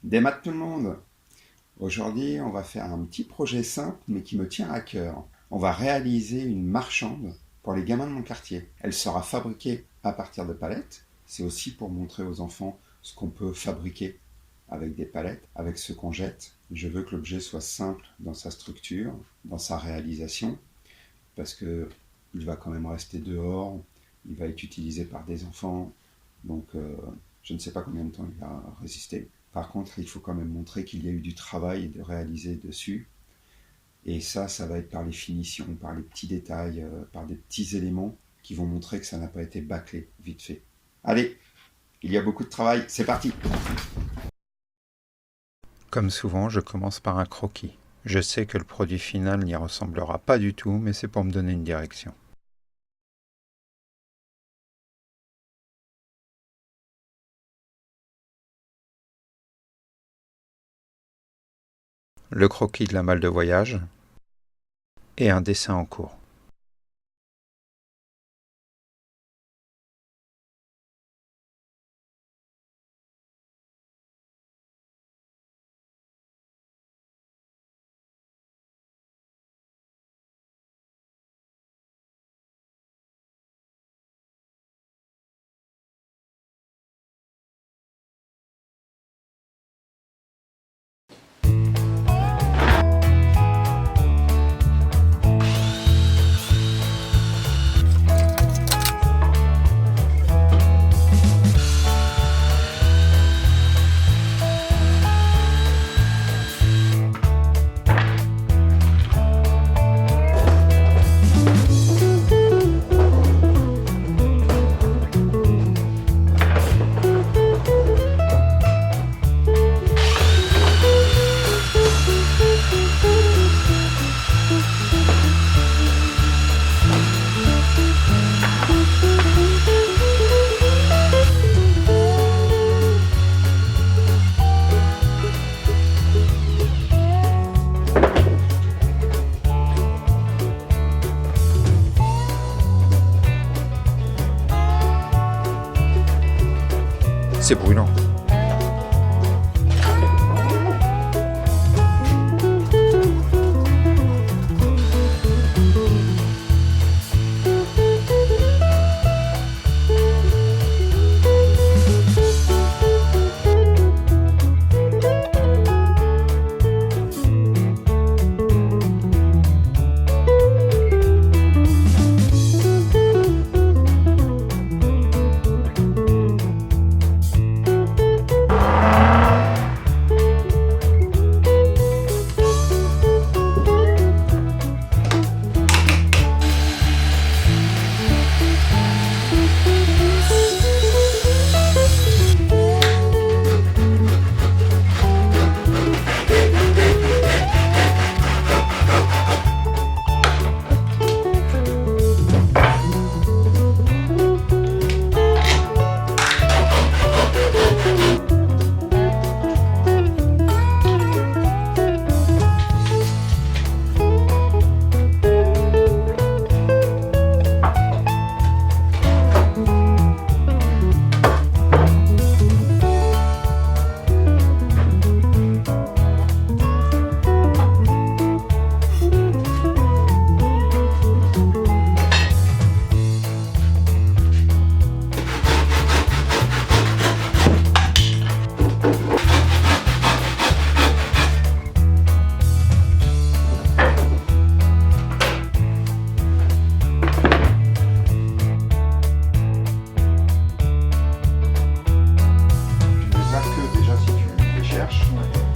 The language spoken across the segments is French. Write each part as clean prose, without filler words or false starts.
Des maths tout le monde. Aujourd'hui, on va faire un petit projet simple mais qui me tient à cœur. On va réaliser une marchande pour les gamins de mon quartier. Elle sera fabriquée à partir de palettes. C'est aussi pour montrer aux enfants ce qu'on peut fabriquer avec des palettes, avec ce qu'on jette. Je veux que l'objet soit simple dans sa structure, dans sa réalisation, parce que il va quand même rester dehors, il va être utilisé par des enfants, donc je ne sais pas combien de temps il va résister. Par contre, il faut quand même montrer qu'il y a eu du travail de réaliser dessus. Et ça va être par les finitions, par les petits détails, par des petits éléments qui vont montrer que ça n'a pas été bâclé, vite fait. Allez, il y a beaucoup de travail, c'est parti! Comme souvent, je commence par un croquis. Je sais que le produit final n'y ressemblera pas du tout, mais c'est pour me donner une direction. Le croquis de la malle de voyage et un dessin en cours. C'est brûlant.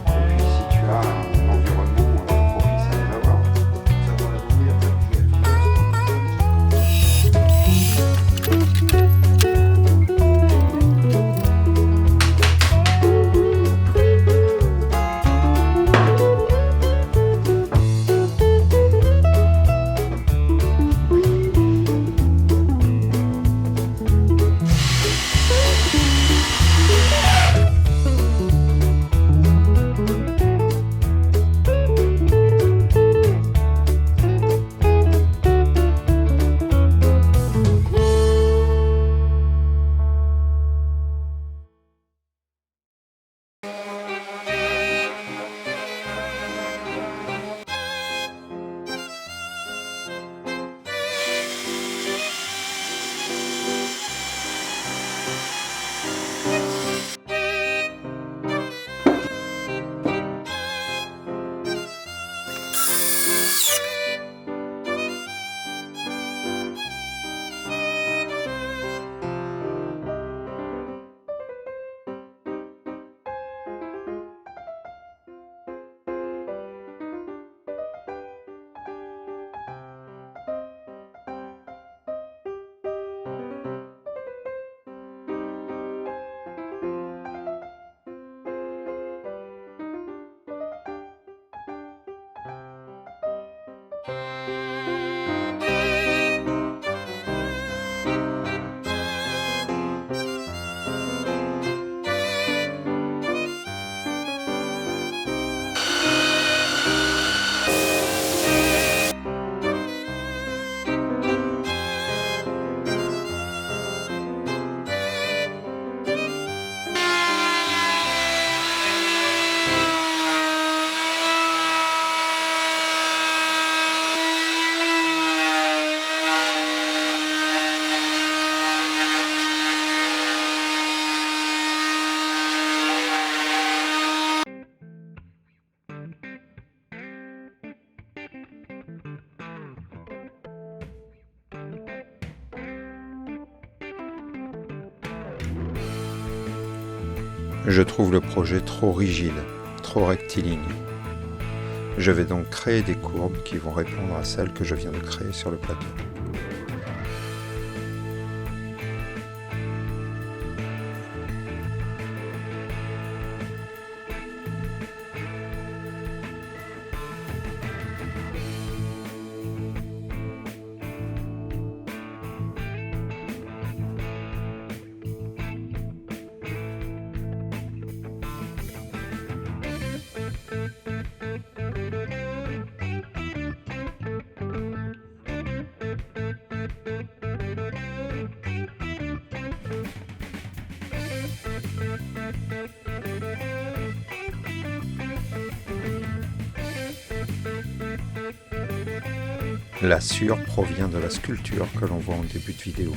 Et puis si tu as un environnement propice à les avoir. Je trouve le projet trop rigide, trop rectiligne. Je vais donc créer des courbes qui vont répondre à celles que je viens de créer sur le plateau. La sueur provient de la sculpture que l'on voit en début de vidéo.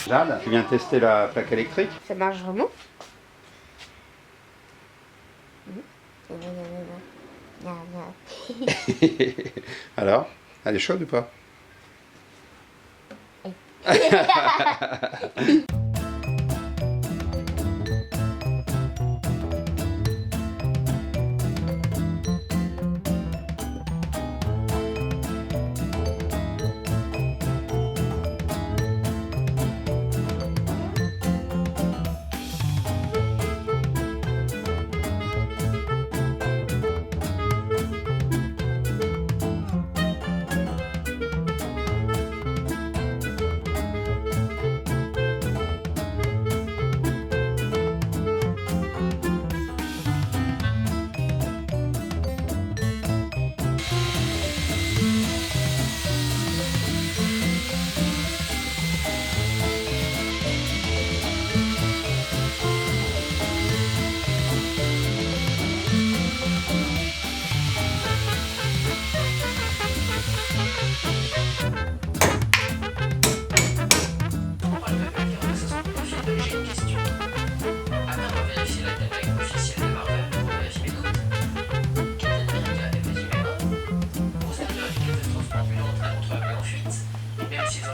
Jade, tu viens tester la plaque électrique? Ça marche vraiment? Alors, elle est chaude ou pas?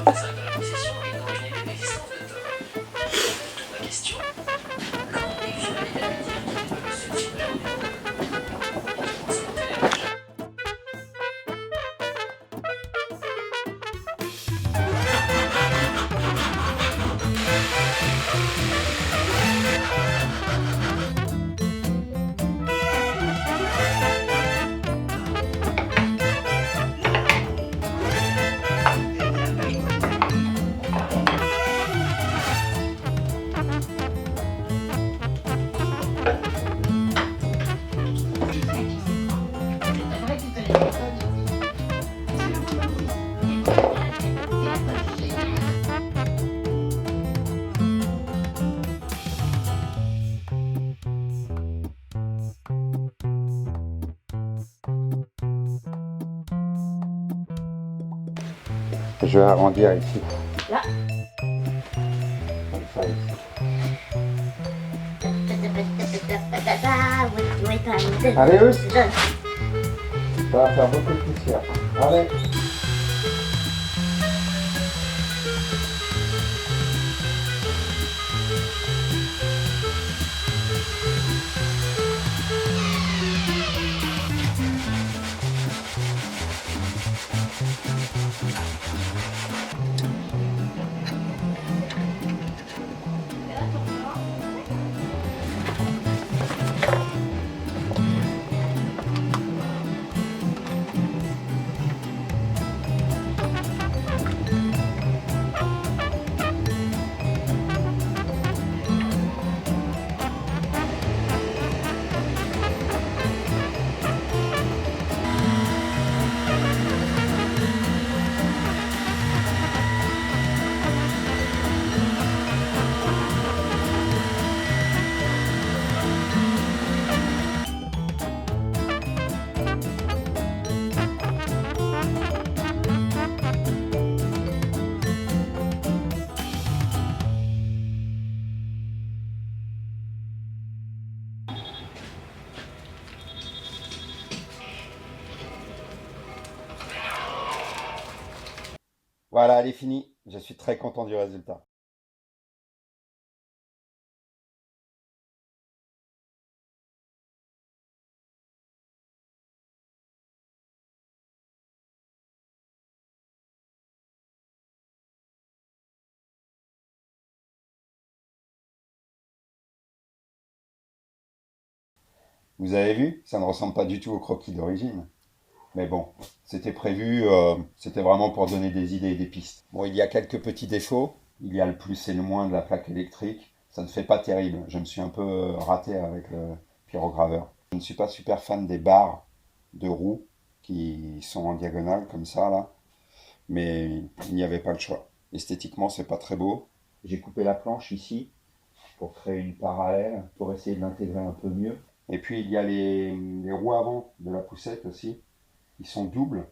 représailles de la possession et d'originer l'existence de tort. Ma question, quand des jeunes et d'amis dire qu'ils veulent se supprimer du monde, on se monter les manches. Je vais arrondir ici. Là. Comme ça ici. Allez, eux, ça va faire beaucoup de poussière. Allez. Voilà, elle est finie. Je suis très content du résultat. Vous avez vu, ça ne ressemble pas du tout au croquis d'origine. Mais bon, c'était prévu, c'était vraiment pour donner des idées et des pistes. Bon, il y a quelques petits défauts. Il y a le plus et le moins de la plaque électrique. Ça ne fait pas terrible. Je me suis un peu raté avec le pyrograveur. Je ne suis pas super fan des barres de roues qui sont en diagonale comme ça, là. Mais il n'y avait pas le choix. Esthétiquement, c'est pas très beau. J'ai coupé la planche ici pour créer une parallèle, pour essayer de l'intégrer un peu mieux. Et puis, il y a les roues avant de la poussette aussi. Ils sont doubles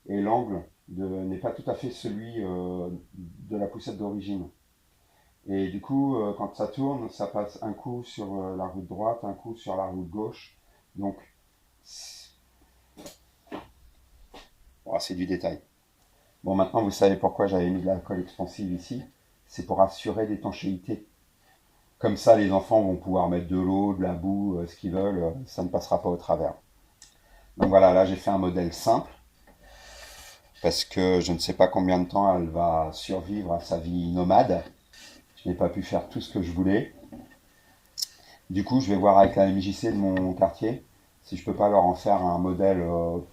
et l'angle n'est pas tout à fait celui de la poussette d'origine. Et du coup, quand ça tourne, ça passe un coup sur la roue de droite, un coup sur la roue de gauche. Donc, c'est du détail. Bon, maintenant, vous savez pourquoi j'avais mis de la colle expansive ici. C'est pour assurer l'étanchéité. Comme ça, les enfants vont pouvoir mettre de l'eau, de la boue, ce qu'ils veulent. Ça ne passera pas au travers. Donc voilà, là j'ai fait un modèle simple parce que je ne sais pas combien de temps elle va survivre à sa vie nomade. Je n'ai pas pu faire tout ce que je voulais. Du coup, je vais voir avec la MJC de mon quartier si je peux pas leur en faire un modèle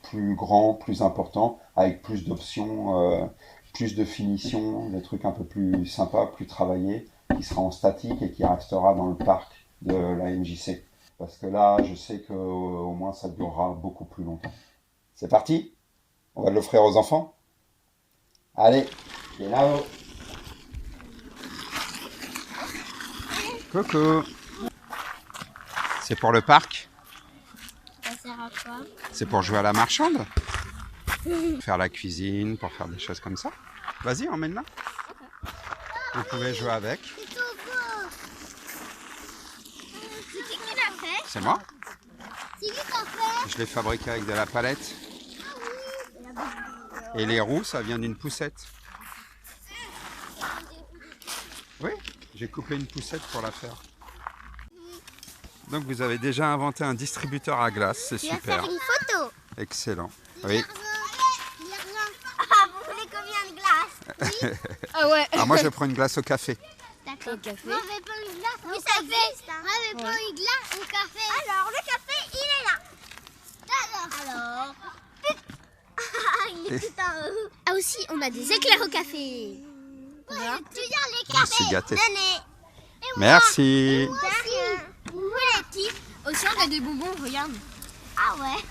plus grand, plus important, avec plus d'options, plus de finition, des trucs un peu plus sympas, plus travaillés, qui sera en statique et qui restera dans le parc de la MJC. Parce que là, je sais qu'au moins ça durera beaucoup plus longtemps. C'est parti? On va l'offrir aux enfants? Allez, viens là-haut. Coucou. C'est pour le parc? Ça sert à quoi? C'est pour jouer à la marchande? Faire la cuisine, pour faire des choses comme ça. Vas-y, emmène-la. Vous pouvez jouer avec. C'est qui l'a fait? C'est moi. C'est qui l'a fait? Je l'ai fabriqué avec de la palette. Et les roues, ça vient d'une poussette. J'ai coupé une poussette pour la faire. Donc vous avez déjà inventé un distributeur à glace, c'est Tu vas super. faire une photo. Excellent. Oui. Ah, vous voulez combien de glace? Ah ouais. Alors moi je prends une glace au café. D'accord. Au café. Moi, je vais prendre une glace au café. Moi, je vais prendre une glace au café. Alors, le café, il est là. Alors. Il est tout en haut. Ah, aussi, on a des éclairs au café. Voilà. Tu viens les Je suis cafés. gâté. Tenez. Merci. Moi aussi. Vous les petits. Aussi, on a des bonbons, regarde. Ah ouais.